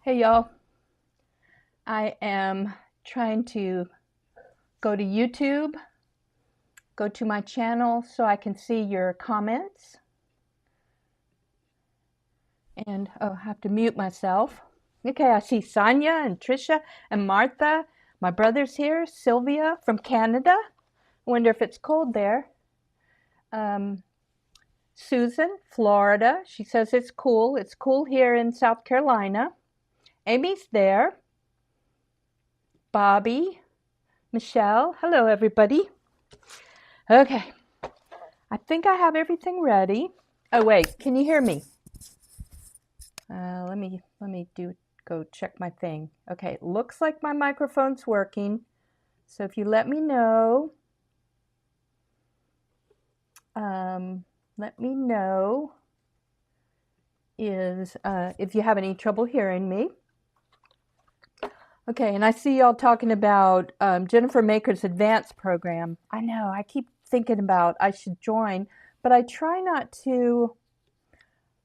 Hey y'all, I am trying to go to YouTube, go to my channel so I can see your comments. And I have to mute myself. Okay, I see Sonia and Trisha and Martha. My brother's here, Sylvia from Canada. Wonder if it's cold there. Um, Susan, Florida. She says it's cool. It's cool here in South Carolina. Amy's there. Bobby, Michelle. Hello, everybody. Okay, I think I have everything ready. Oh wait, can you hear me? Let me go check my thing. Okay, looks like my microphone's working. So if you let me know, let me know if you have any trouble hearing me. Okay, and I see y'all talking about Jennifer Maker's advanced program. I know, I keep thinking about I should join, but I try not to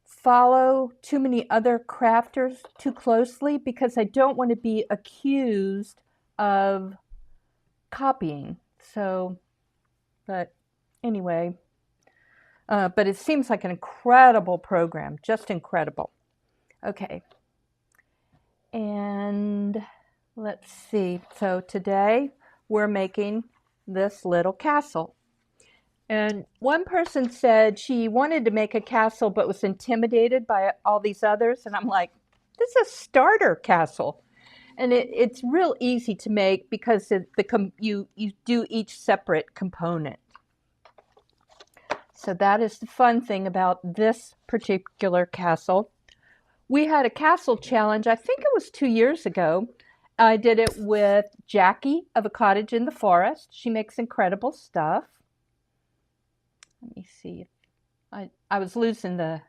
follow too many other crafters too closely because I don't want to be accused of copying. So, but anyway, but it seems like an incredible program, just incredible. Okay, and let's see. So today we're making this little castle. And one person said she wanted to make a castle but was intimidated by all these others. And I'm like, this is a starter castle. And it's real easy to make because you do each separate component. So that is the fun thing about this particular castle. We had a castle challenge, I think it was 2 years ago. I did it with Jackie of A Cottage in the Forest. She makes incredible stuff. Let me see. I was losing the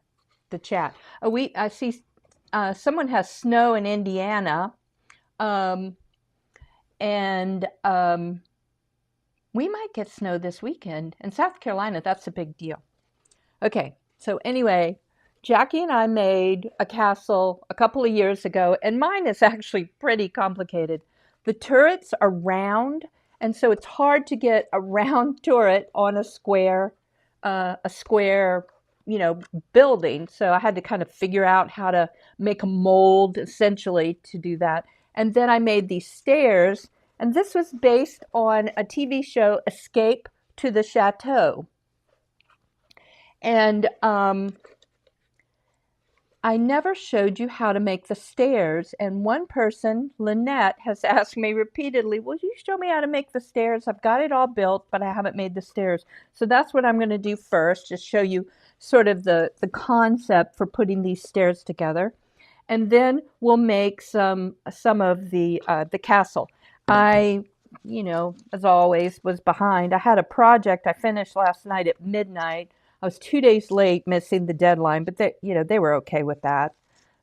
chat. I see someone has snow in Indiana, and we might get snow this weekend. In South Carolina, that's a big deal. Okay, so anyway, Jackie and I made a castle a couple of years ago, and mine is actually pretty complicated. The turrets are round, and so it's hard to get a round turret on a square, building. So I had to kind of figure out how to make a mold essentially to do that. And then I made these stairs, and this was based on a TV show, Escape to the Chateau. And I never showed you how to make the stairs. And one person, Lynette, has asked me repeatedly, will you show me how to make the stairs? I've got it all built, but I haven't made the stairs. So that's what I'm going to do first, just show you sort of the concept for putting these stairs together. And then we'll make some of the castle. I, as always, was behind. I had a project I finished last night at midnight. I was 2 days late, missing the deadline, but they were okay with that.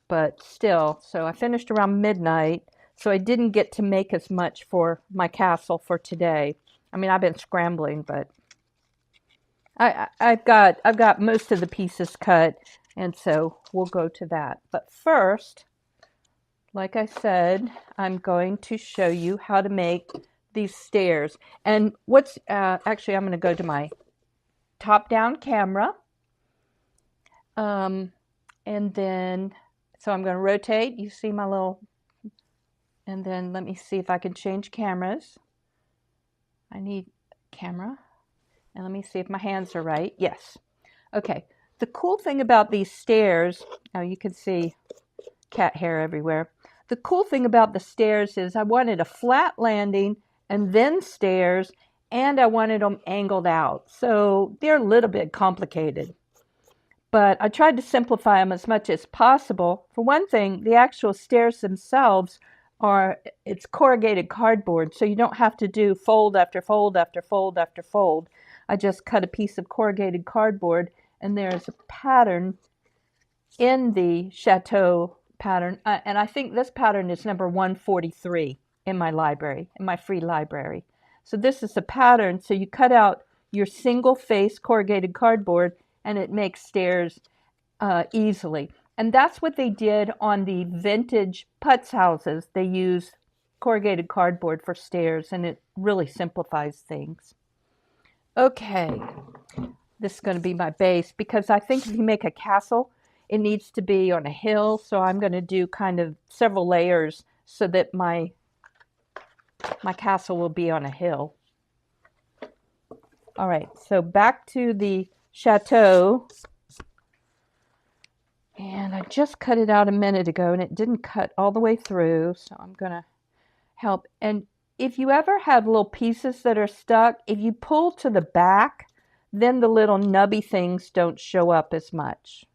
But still, so I finished around midnight, so I didn't get to make as much for my castle for today. I mean, I've been scrambling, but I've got most of the pieces cut, and so we'll go to that. But first, like I said, I'm going to show you how to make these stairs. And actually, I'm going to go to my top-down camera. And then, so I'm going to rotate. You see my little, and then let me see if I can change cameras. I need camera. And let me see if my hands are right. Yes. Okay. The cool thing about these stairs, now you can see cat hair everywhere. The cool thing about the stairs is I wanted a flat landing and then stairs, and I wanted them angled out. So they're a little bit complicated. But I tried to simplify them as much as possible. For one thing, the actual stairs themselves it's corrugated cardboard, so you don't have to do fold after fold after fold after fold. I just cut a piece of corrugated cardboard, and there's a pattern in the chateau pattern. And I think this pattern is number 143 in my library, in my free library. So this is a pattern. So you cut out your single face corrugated cardboard, and it makes stairs easily. And that's what they did on the vintage putz houses. They use corrugated cardboard for stairs, and it really simplifies things. Okay, this is going to be my base because I think if you make a castle, it needs to be on a hill. So I'm going to do kind of several layers so that my castle will be on a hill. All right, so back to the chateau. And I just cut it out a minute ago and it didn't cut all the way through. So I'm going to help. And if you ever have little pieces that are stuck, if you pull to the back, then the little nubby things don't show up as much.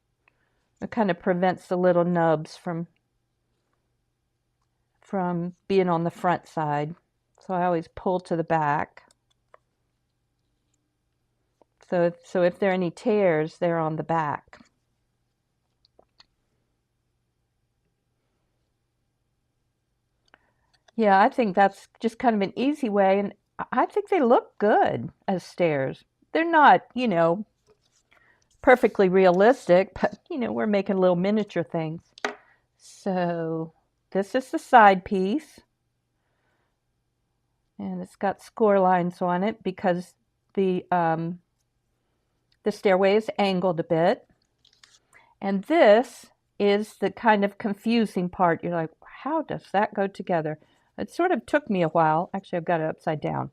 It kind of prevents the little nubs from being on the front side. So I always pull to the back. So if there are any tears, they're on the back. Yeah, I think that's just kind of an easy way, and I think they look good as stairs. They're not, perfectly realistic, but, we're making little miniature things. So this is the side piece, and it's got score lines on it because the stairway is angled a bit. And this is the kind of confusing part. You're like, how does that go together? It sort of took me a while. Actually, I've got it upside down.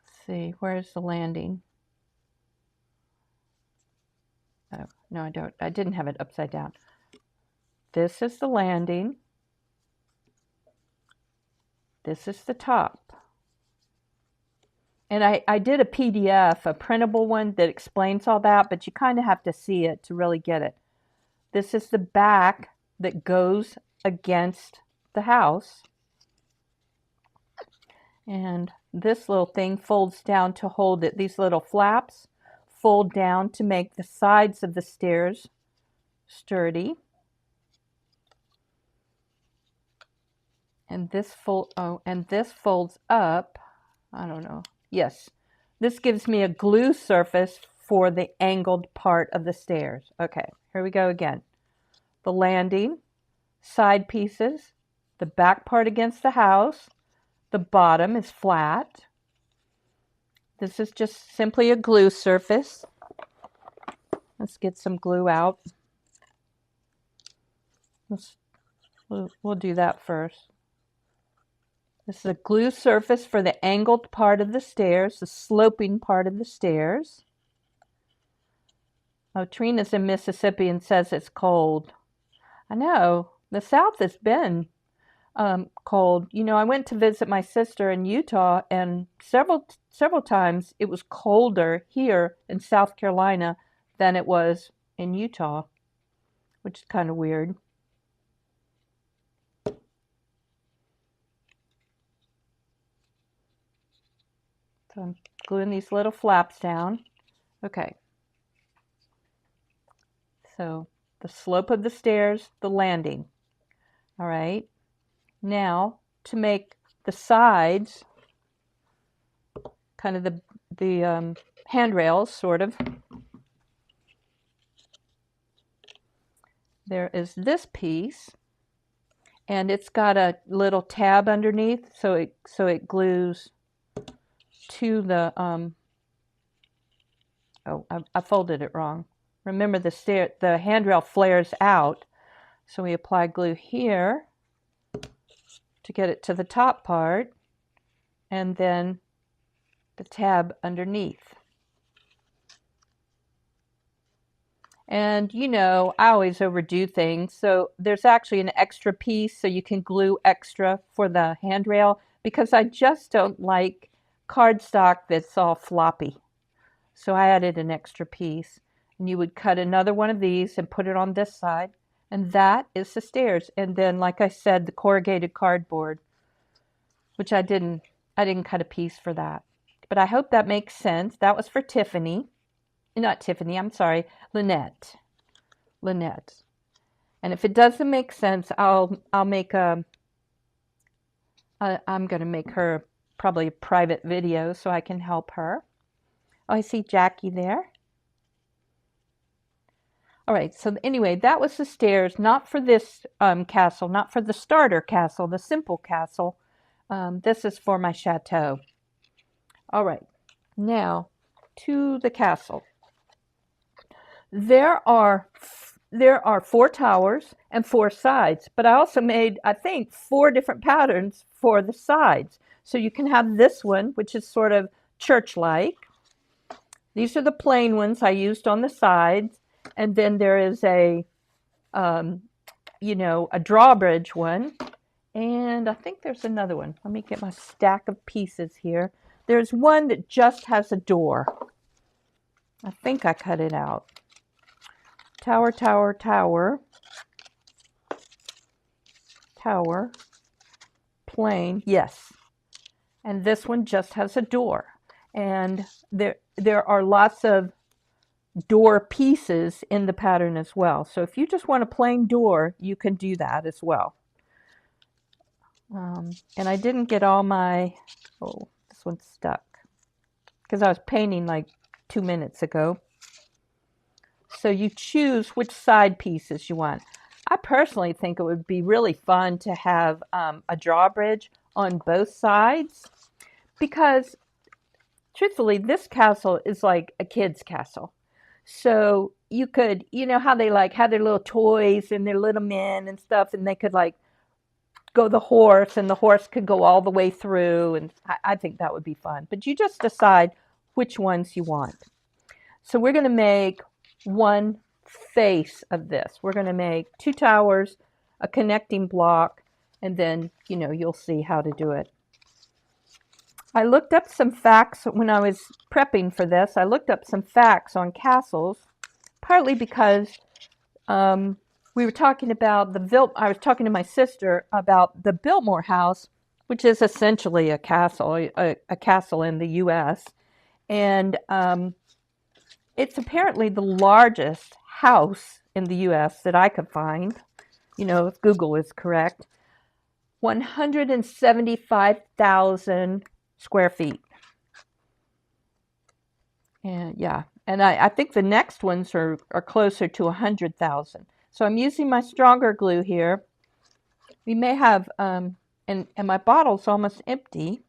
Let's see, where's the landing? Oh, no, I don't. I didn't have it upside down. This is the landing. This is the top. And I did a PDF, a printable one that explains all that, but you kind of have to see it to really get it. This is the back that goes against the house. And this little thing folds down to hold it. These little flaps fold down to make the sides of the stairs sturdy. And this folds up. I don't know. Yes. This gives me a glue surface for the angled part of the stairs. Okay, here we go again. The landing, side pieces, the back part against the house, the bottom is flat. This is just simply a glue surface. Let's get some glue out. We'll do that first. This is a glue surface for the angled part of the stairs, the sloping part of the stairs. Oh, Trina's in Mississippi and says it's cold. I know, the South has been cold. I went to visit my sister in Utah, and several times it was colder here in South Carolina than it was in Utah, which is kind of weird. So I'm gluing these little flaps down. Okay. So the slope of the stairs, the landing. All right. Now to make the sides, kind of the handrails, sort of. There is this piece, and it's got a little tab underneath, so it glues to the oh, I folded it wrong. Remember the handrail flares out, so we apply glue here to get it to the top part, and then the tab underneath. And I always overdo things, so there's actually an extra piece so you can glue extra for the handrail, because I just don't like cardstock that's all floppy. So I added an extra piece, and you would cut another one of these and put it on this side, and that is the stairs. And then, like I said, the corrugated cardboard, which I didn't cut a piece for that. But I hope that makes sense. That was for Tiffany. Not Tiffany, I'm sorry, Lynette. And if it doesn't make sense, I'm going to make her probably a private video so I can help her. Oh, I see Jackie there. All right, so anyway, that was the stairs, not for this castle, not for the starter castle, the simple castle. This is for my chateau. All right, now to the castle. There are 4 towers and 4 sides, but I also made, I think, 4 different patterns for the sides. So you can have this one, which is sort of church-like. These are the plain ones I used on the sides, and then there is a, a drawbridge one, and I think there's another one. Let me get my stack of pieces here. There's one that just has a door. I think I cut it out. Tower, tower, tower, tower, plain, yes. And this one just has a door. And there are lots of door pieces in the pattern as well. So if you just want a plain door, you can do that as well. And I didn't get all my, oh, this one's stuck, because I was painting like 2 minutes ago. So you choose which side pieces you want. I personally think it would be really fun to have a drawbridge on both sides, because truthfully, this castle is like a kid's castle. So you could, you know how they like have their little toys and their little men and stuff, and they could like go the horse, and the horse could go all the way through, and I think that would be fun. But you just decide which ones you want. So we're going to make one face of this. We're going to make 2 towers, a connecting block, and then, you'll see how to do it. I looked up some facts when I was prepping for this. I looked up some facts on castles, partly because we were talking about I was talking to my sister about the Biltmore House, which is essentially a castle, a castle in the U.S. And it's apparently the largest house in the U.S. that I could find, if Google is correct. 175,000 square feet. And yeah, and I think the next ones are closer to 100,000. So I'm using my stronger glue here. We may have, and my bottle's almost empty.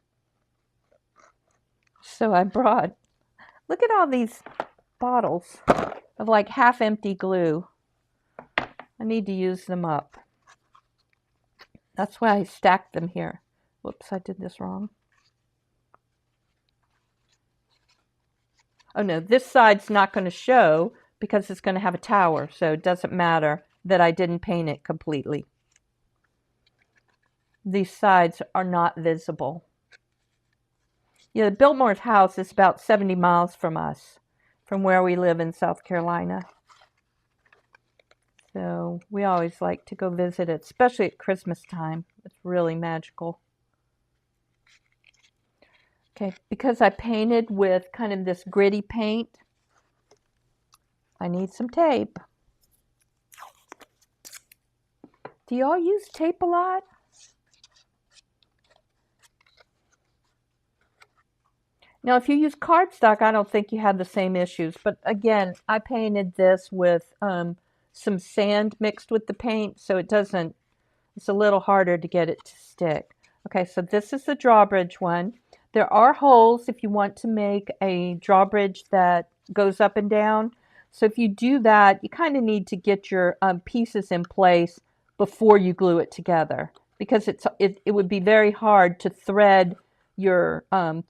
So I brought, look at all these bottles of like half empty glue. I need to use them up. That's why I stacked them here. Whoops, I did this wrong. Oh no, this side's not going to show because it's going to have a tower, so it doesn't matter that I didn't paint it completely. These sides are not visible. Yeah, the Biltmore's house is about 70 miles from us, from where we live in South Carolina. So we always like to go visit it, especially at Christmas time. It's really magical. Okay, because I painted with kind of this gritty paint, I need some tape. Do y'all use tape a lot? Now, if you use cardstock, I don't think you have the same issues. But again, I painted this with some sand mixed with the paint, so it's a little harder to get it to stick. Okay, so this is the drawbridge one. There are holes if you want to make a drawbridge that goes up and down. So if you do that, you kind of need to get your pieces in place before you glue it together, because it would be very hard to thread your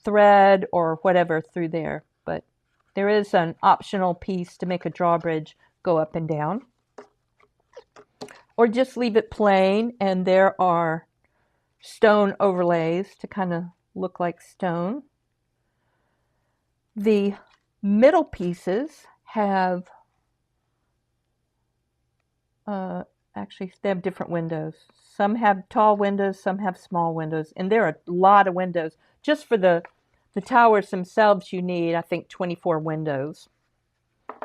thread or whatever through there. But there is an optional piece to make a drawbridge go up and down. Or just leave it plain, and there are stone overlays to kind of look like stone. The middle pieces have actually they have different windows. Some have tall windows, some have small windows, and there are a lot of windows. Just for the towers themselves, you need, I think, 24 windows.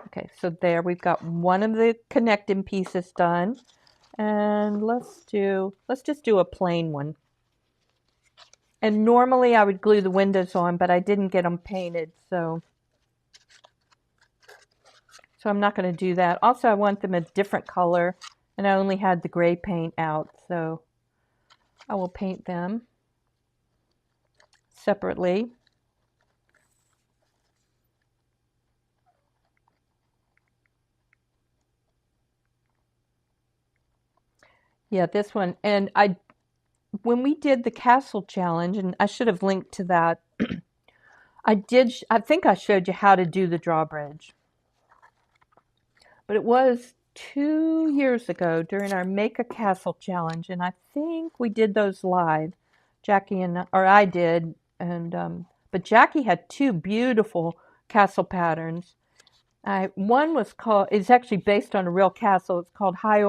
Okay, so there we've got one of the connecting pieces done, and let's just do a plain one. And normally I would glue the windows on, but I didn't get them painted, so So I'm not going to do that. Also, I want them a different color, and I only had the gray paint out, so I will paint them separately. Yeah, this one. And when we did the castle challenge, and I should have linked to that, I think I showed you how to do the drawbridge. But it was 2 years ago during our Make a Castle challenge, and I think we did those live. I did, and but Jackie had two beautiful castle patterns. One was called, it's actually based on a real castle. It's called High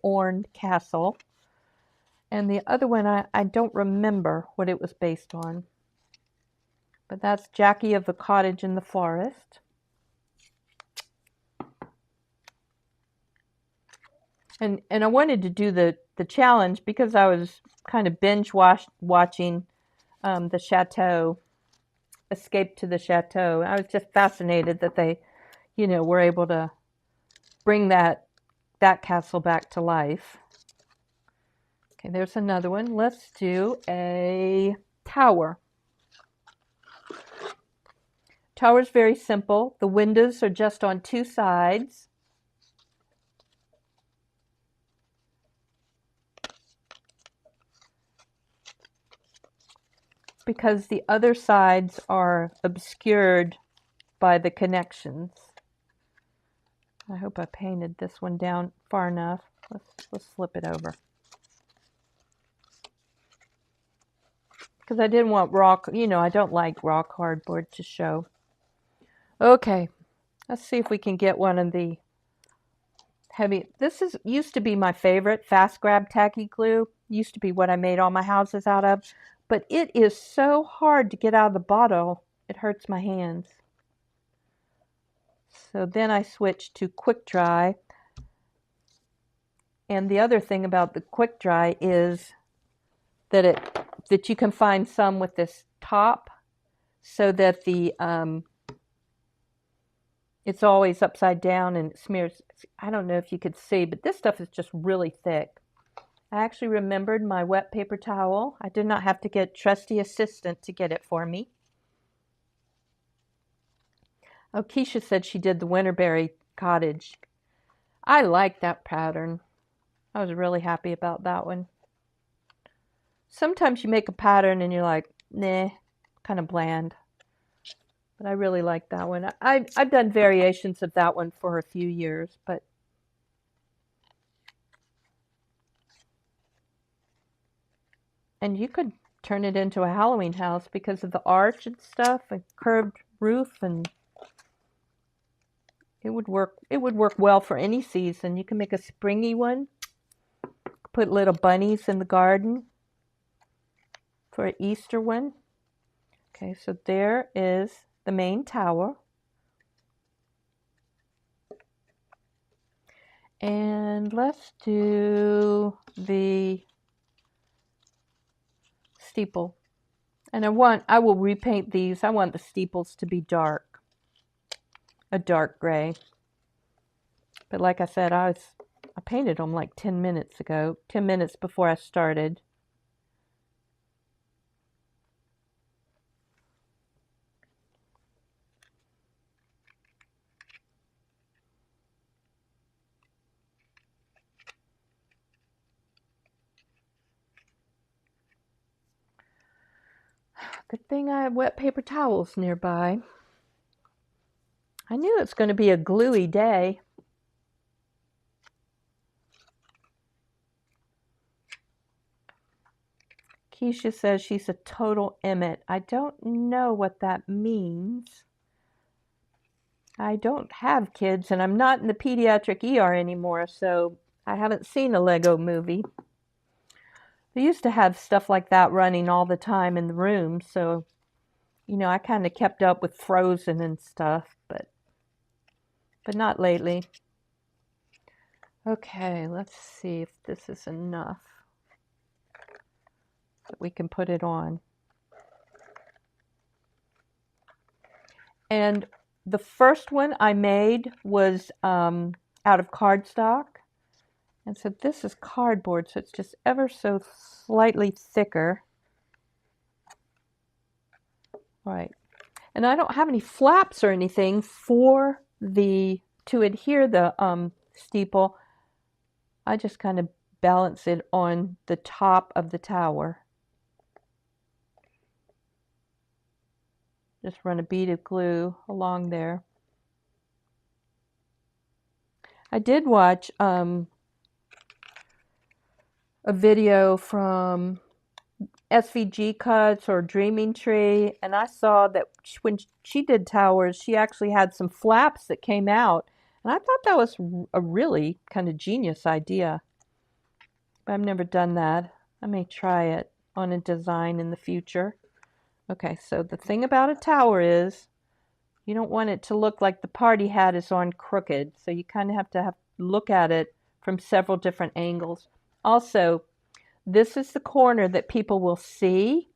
Orn Castle. And the other one, I don't remember what it was based on. But that's Jackie of the Cottage in the Forest. And I wanted to do the challenge because I was kind of watching the Chateau, Escape to the Chateau. I was just fascinated that they, were able to bring that castle back to life. Okay, there's another one. Let's do a tower. Tower's very simple. The windows are just on two sides. Because the other sides are obscured by the connections. I hope I painted this one down far enough. Let's flip it over. Because I didn't want raw, I don't like raw cardboard to show. Okay, let's see if we can get one of the heavy. Used to be my favorite, Fast Grab Tacky Glue. Used to be what I made all my houses out of. But it is so hard to get out of the bottle, it hurts my hands. So then I switched to quick dry. And the other thing about the quick dry is that you can find some with this top so that it's always upside down and it smears. I don't know if you could see, but this stuff is just really thick. I actually remembered my wet paper towel. I did not have to get trusty assistant to get it for me. Oh, Keisha said she did the Winterberry Cottage. I like that pattern. I was really happy about that one. Sometimes you make a pattern and you're like, nah, kind of bland. But I really like that one. I've done variations of that one for a few years, but and you could turn it into a Halloween house because of the arch and stuff, and curved roof, and it would work well for any season. You can make a springy one, put little bunnies in the garden for an Easter one. Okay, so there is the main tower. And let's do the steeple. And I will repaint these. I want the steeples to be dark, a dark gray. But like I said, I painted them like 10 minutes ago, 10 minutes before I started. Good thing I have wet paper towels nearby. I knew it's going to be a gluey day. Keisha says she's a total Emmett. I don't know what that means. I don't have kids, and I'm not in the pediatric ER anymore, so I haven't seen a Lego movie. They used to have stuff like that running all the time in the room, so, I kind of kept up with Frozen and stuff, but not lately. Okay, let's see if this is enough that we can put it on. And the first one I made was out of cardstock. And so this is cardboard, so it's just ever so slightly thicker. All right. And I don't have any flaps or anything for to adhere the steeple. I just kind of balance it on the top of the tower. Just run a bead of glue along there. I did watch a video from SVG Cuts or Dreaming Tree, and I saw that when she did towers, she actually had some flaps that came out, and I thought that was a really kind of genius idea. But I've never done that. I may try it on a design in the future. Okay, so the thing about a tower is you don't want it to look like the party hat is on crooked, so you kind of have to look at it from several different angles. Also, this is the corner that people will see.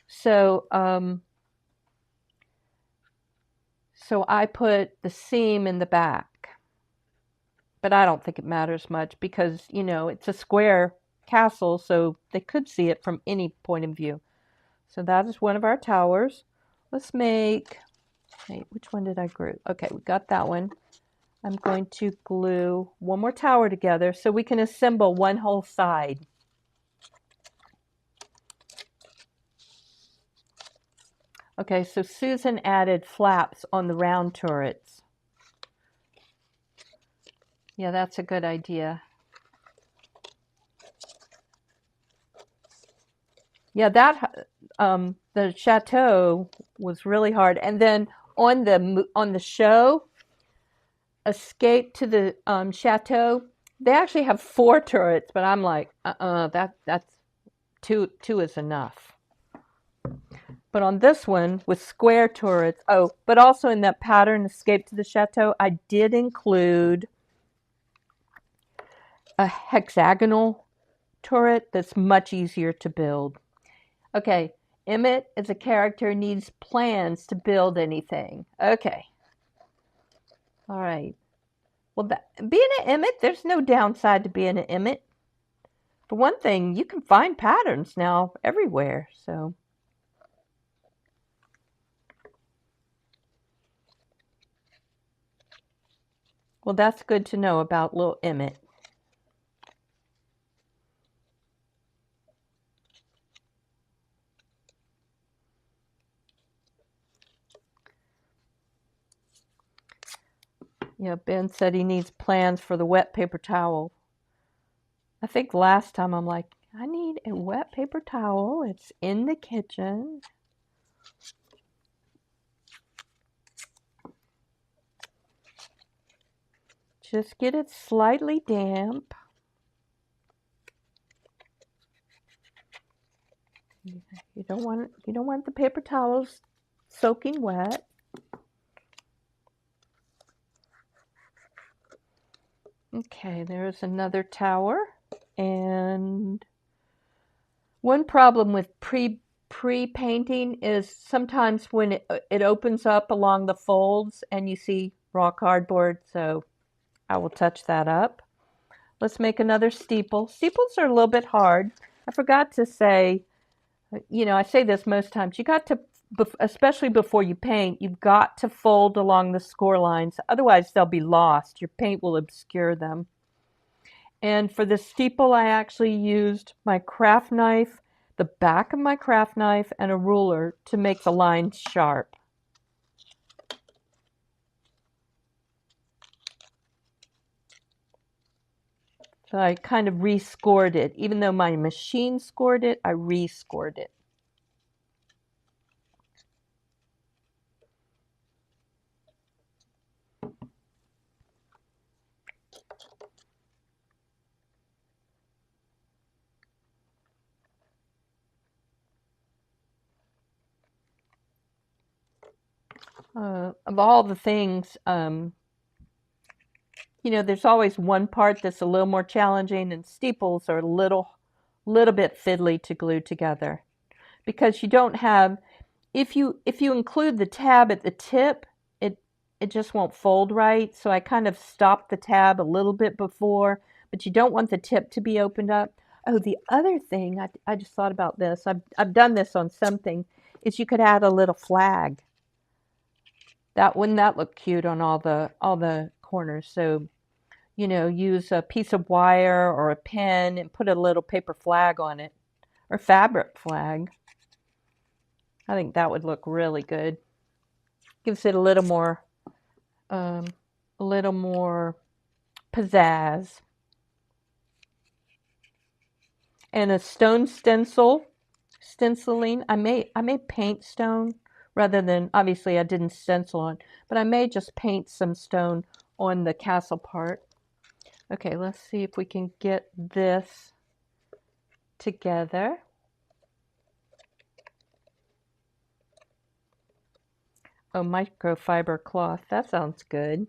So, so I put the seam in the back. But I don't think it matters much because, you know, it's a square castle, so they could see it from any point of view. So that is one of our towers. Let's make, wait, which one did I glue? Okay, we got that one. I'm going to glue one more tower together so we can assemble one whole side. Okay, so Susan added flaps on the round turrets. Yeah, that's a good idea. Yeah, that the chateau was really hard. And then on the show, Escape to the Chateau, they actually have 4 turrets, but I'm like, that's two is enough. But on this one with square turrets, oh, but also in that pattern Escape to the Chateau, I did include a hexagonal turret that's much easier to build. Okay, Emmett as a character needs plans to build anything. Okay. All right. Well, being an Emmett, there's no downside to being an Emmett. For one thing, you can find patterns now everywhere, so. Well, that's good to know about little Emmett. Yeah, Ben said he needs plans for the wet paper towel. I think last time I'm like, I need a wet paper towel. It's in the kitchen. Just get it slightly damp. You don't want the paper towels soaking wet. Okay, there's another tower. And one problem with pre-painting is sometimes when it opens up along the folds and you see raw cardboard, so I will touch that up. Let's make another steeple. Steeples are a little bit hard. I forgot to say, you know, I say this most times, you got to, especially before you paint, you've got to fold along the score lines. Otherwise, they'll be lost. Your paint will obscure them. And for the steeple, I actually used my craft knife, the back of my craft knife, and a ruler to make the lines sharp. So I kind of rescored it. Even though my machine scored it, I rescored it. Of all the things, you know, there's always one part that's a little more challenging, and steeples are a little bit fiddly to glue together because you don't have, if you include the tab at the tip, it just won't fold right. So I kind of stopped the tab a little bit before, but you don't want the tip to be opened up. Oh, the other thing, I just thought about this. I've done this on something, is you could add a little flag. Wouldn't that look cute on all the corners? So, you know, use a piece of wire or a pen and put a little paper flag on it, or fabric flag. I think that would look really good. Gives it a little more pizzazz. And a stone stenciling. I may paint stone rather than, obviously I didn't stencil on, but I may just paint some stone on the castle part. Okay, let's see if we can get this together. Oh, microfiber cloth. That sounds good.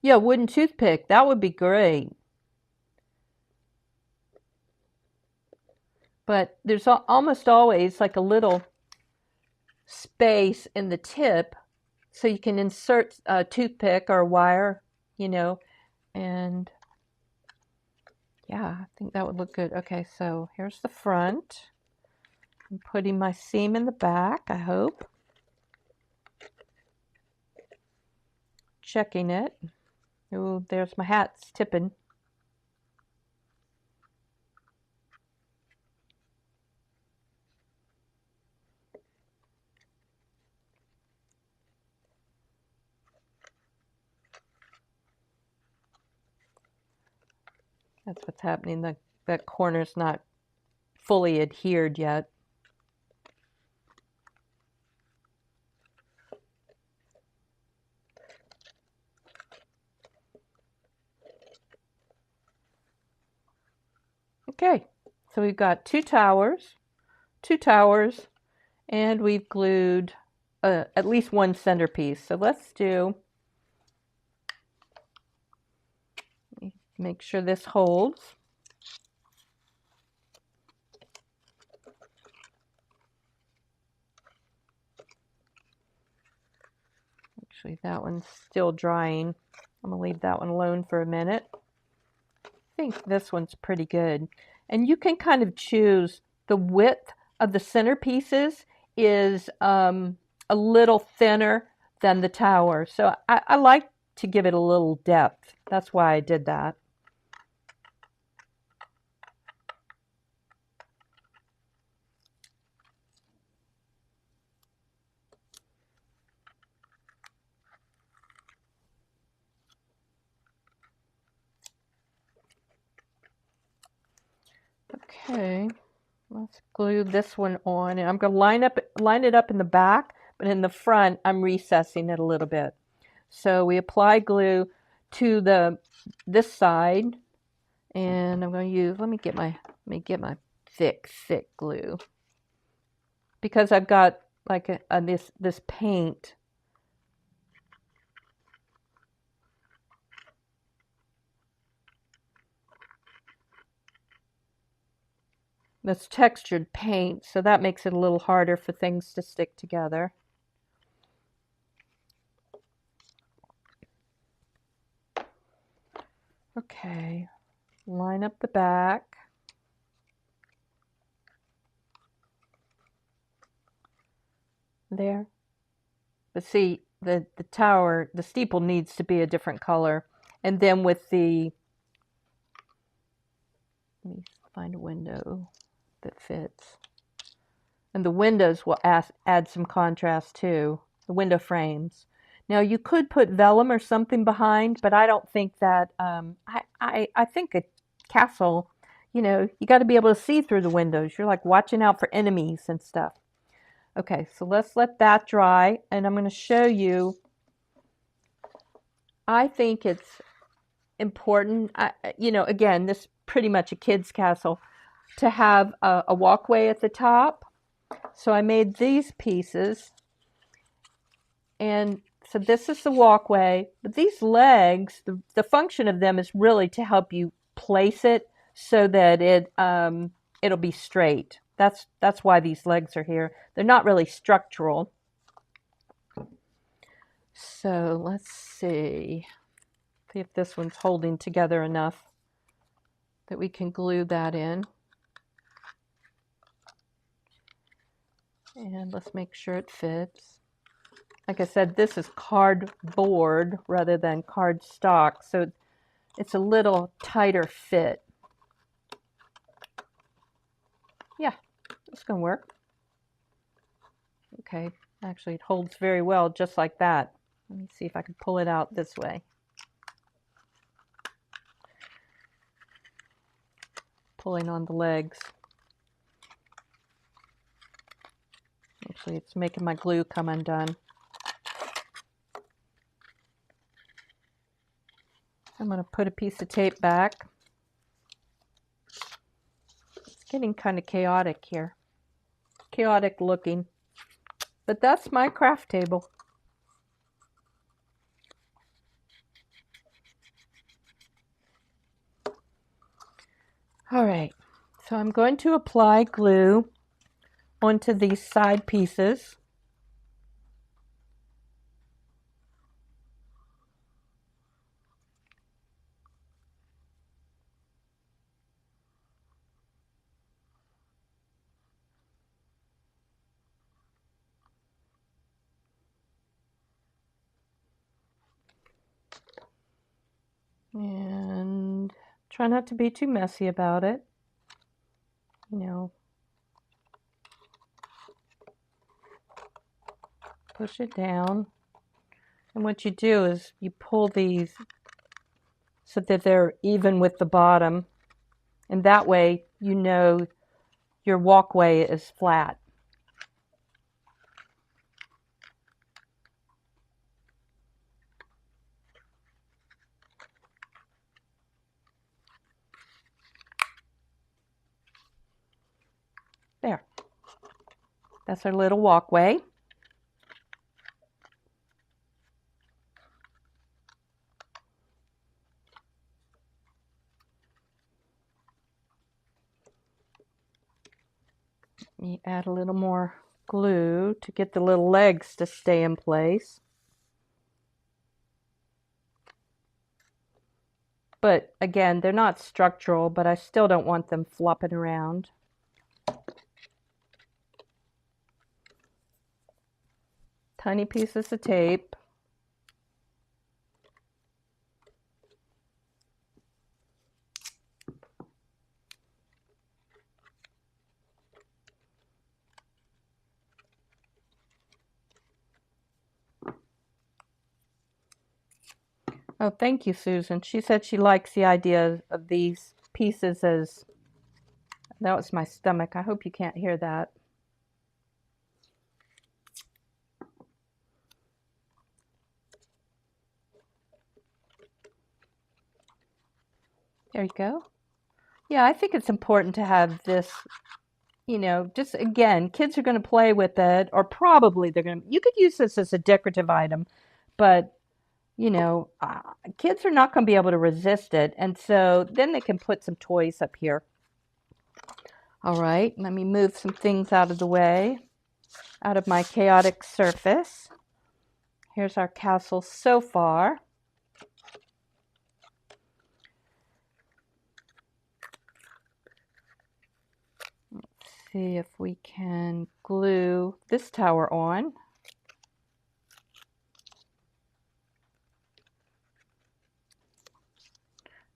Yeah, wooden toothpick. That would be great. But there's almost always like a little space in the tip so you can insert a toothpick or wire, you know, and yeah, I think that would look good. Okay, so here's the front. I'm putting my seam in the back, I hope. Checking it. Oh, there's my hat's tipping. That's what's happening. That corner's not fully adhered yet. Okay, so we've got two towers, and we've glued at least one centerpiece. So let's make sure this holds. Actually, that one's still drying. I'm gonna leave that one alone for a minute. I think this one's pretty good. And you can kind of choose the width of the centerpieces is a little thinner than the tower. So I like to give it a little depth. That's why I did that. Okay, let's glue this one on, and I'm going to line it up in the back, but in the front I'm recessing it a little bit. So we apply glue to this side, and I'm going to use, let me get my thick glue, because I've got like this paint. This textured paint, so that makes it a little harder for things to stick together. Okay, line up the back. There. But see, the tower, the steeple needs to be a different color. And then with let me find a window that fits. And the windows will add some contrast too, the window frames. Now you could put vellum or something behind, but I don't think that, I think a castle, you know, you got to be able to see through the windows. You're like watching out for enemies and stuff. Okay, so let's let that dry, and I'm going to show you. I think it's important, you know, again, this is pretty much a kid's castle, to have a walkway at the top. So I made these pieces, and so this is the walkway, but these legs, the function of them is really to help you place it so that it'll be straight. That's why these legs are here. They're not really structural. So let's see if this one's holding together enough that we can glue that in. And let's make sure it fits. Like I said, this is cardboard rather than cardstock, so it's a little tighter fit. Yeah, it's gonna work. Okay, actually it holds very well just like that. Let me see if I can pull it out this way. Pulling on the legs. Actually, it's making my glue come undone. I'm going to put a piece of tape back. It's getting kind of chaotic here. Chaotic looking. But that's my craft table. All right, so I'm going to apply glue onto these side pieces. And try not to be too messy about it. You know, push it down. And what you do is you pull these so that they're even with the bottom. And that way you know your walkway is flat. There. That's our little walkway. You add a little more glue to get the little legs to stay in place. But again, they're not structural, but I still don't want them flopping around. Tiny pieces of tape. Oh, thank you, Susan. She said she likes the idea of these pieces as... That was my stomach. I hope you can't hear that. There you go. Yeah, I think it's important to have this, you know, just again, kids are going to play with it, or probably they're going to... You could use this as a decorative item, but you know, kids are not going to be able to resist it. And so then they can put some toys up here. All right, let me move some things out of the way, out of my chaotic surface. Here's our castle so far. Let's see if we can glue this tower on.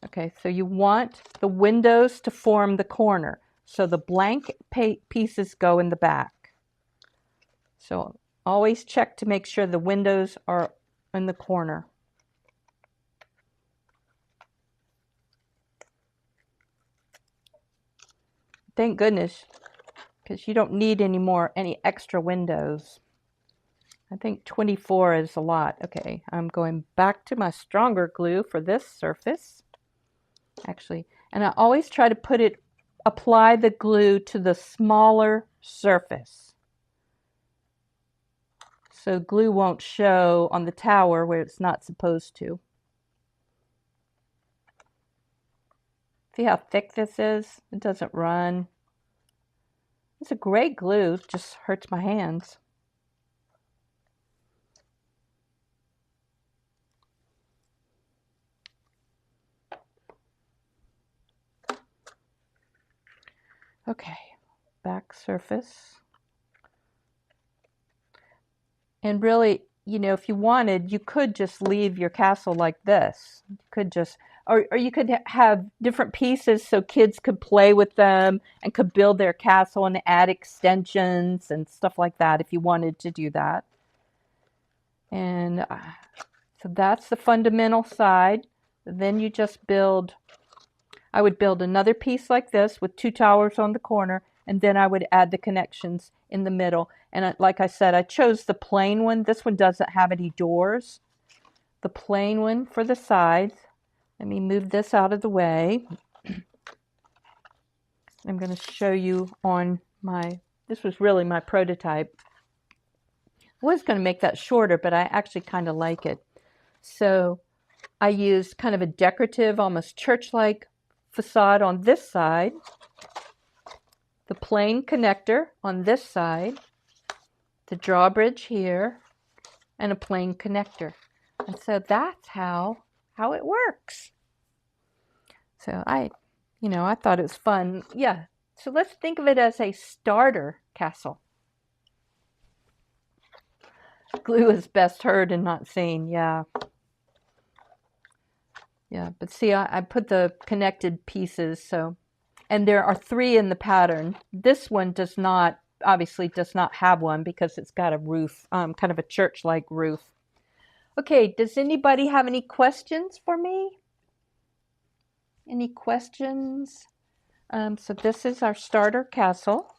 Okay, so you want the windows to form the corner. So the blank pieces go in the back. So always check to make sure the windows are in the corner. Thank goodness, because you don't need any extra windows. I think 24 is a lot. Okay, I'm going back to my stronger glue for this surface. Actually, and I always try to apply the glue to the smaller surface. so glue won't show on the tower where it's not supposed to. See how thick this is? It doesn't run. It's a great glue, it just hurts my hands. Okay, back surface. And really, you know, if you wanted, you could just leave your castle like this. You could just, or you could have different pieces so kids could play with them and could build their castle and add extensions and stuff like that if you wanted to do that. And so that's the fundamental side. Then you just build, I would build another piece like this with 2 towers on the corner, and then I would add the connections in the middle. And like I said, I chose the plain one. This one doesn't have any doors. The plain one for the sides. Let me move this out of the way. I'm going to show you on my, this was really my prototype. I was going to make that shorter, but I actually kind of like it. So I used kind of a decorative, almost church-like facade on this side, the plain connector on this side, the drawbridge here, and a plain connector. And so that's how it works. So I thought it was fun. Yeah, so let's think of it as a starter castle. Glue is best heard and not seen, yeah. Yeah, but see, I put the connected pieces, so, and there are 3 in the pattern. This one does not, obviously does not have one because it's got a roof, kind of a church-like roof. Okay, does anybody have any questions for me? Any questions? So this is our starter castle.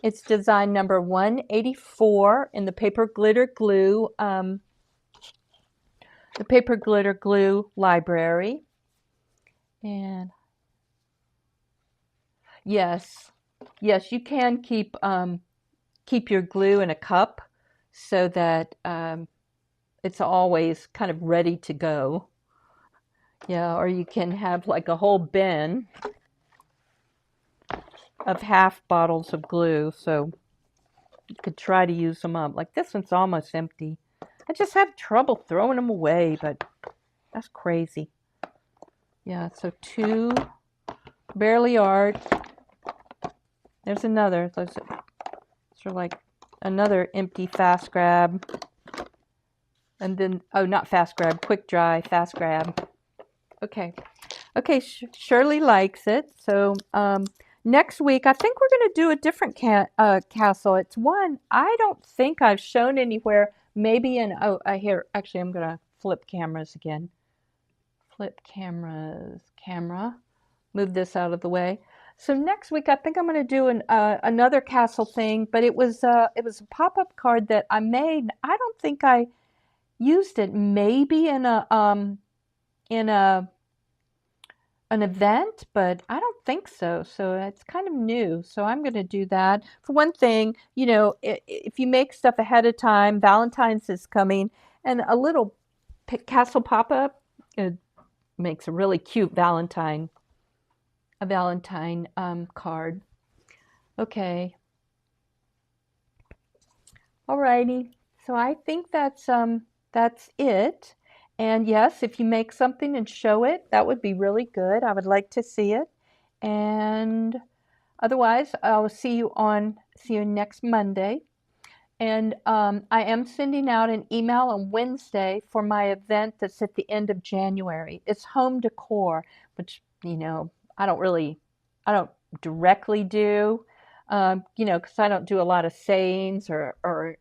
It's design number 184 in the paper glitter glue, library. And yes, you can keep your glue in a cup so that it's always kind of ready to go. Yeah, or you can have like a whole bin of half bottles of glue, so you could try to use them up. Like this one's almost empty. I just have trouble throwing them away, but that's crazy. Yeah, so 2 barely art. There's another. Those are like another empty fast grab. And then, oh, not fast grab, quick dry, fast grab. Okay, Shirley likes it. So next week, I think we're going to do a different castle. It's one I don't think I've shown anywhere. Maybe in, here, actually, I'm going to flip cameras again. Flip cameras, camera. Move this out of the way. So next week, I think I'm going to do another castle thing, but it was a pop-up card that I made. I don't think I used it. Maybe in an event, but I don't think so. So it's kind of new. So I'm going to do that. For one thing, you know, if you make stuff ahead of time, Valentine's is coming, and a little castle pop-up makes a really cute Valentine card. Okay. Alrighty. So I think that's it. And yes, if you make something and show it, that would be really good. I would like to see it. And otherwise, I'll see you next Monday. And I am sending out an email on Wednesday for my event that's at the end of January. It's home decor, which, you know, I don't directly do, you know, because I don't do a lot of sayings or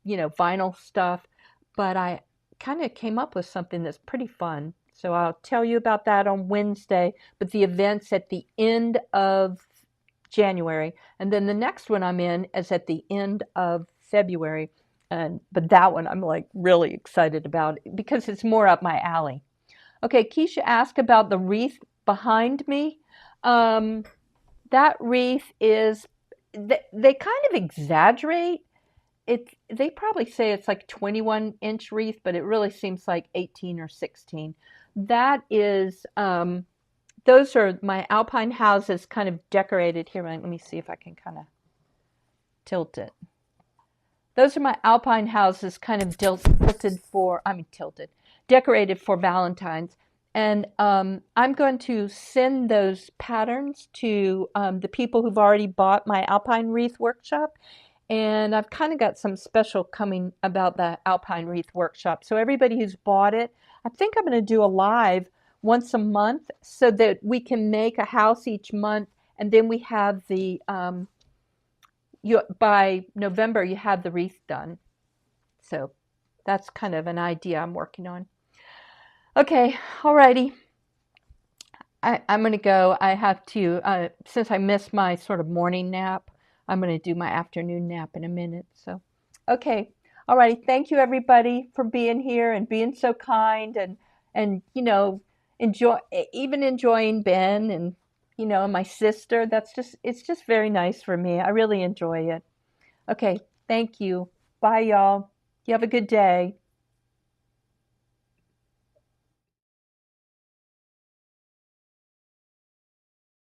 you know, vinyl stuff. But I kind of came up with something that's pretty fun. So I'll tell you about that on Wednesday. But the event's at the end of January. And then the next one I'm in is at the end of February. But that one I'm like really excited about because it's more up my alley. Okay, Keisha asked about the wreath behind me. That wreath is, they kind of exaggerate they probably say it's like 21-inch wreath, but it really seems like 18 or 16. That is, those are my alpine houses kind of decorated here. Let me see if I can kind of tilt it. Those are my alpine houses kind of decorated for Valentine's. And I'm going to send those patterns to the people who've already bought my alpine wreath workshop. And I've kind of got some special coming about the alpine wreath workshop. So everybody who's bought it, I think I'm going to do a live once a month so that we can make a house each month, and then we have the by November you have the wreath done. So that's kind of an idea I'm working on. Okay, alrighty. I'm going to go. I have to, since I missed my sort of morning nap, I'm going to do my afternoon nap in a minute. So, okay. All right. Thank you, everybody, for being here and being so kind and enjoying Ben and, my sister. It's just very nice for me. I really enjoy it. Okay. Thank you. Bye, y'all. You have a good day.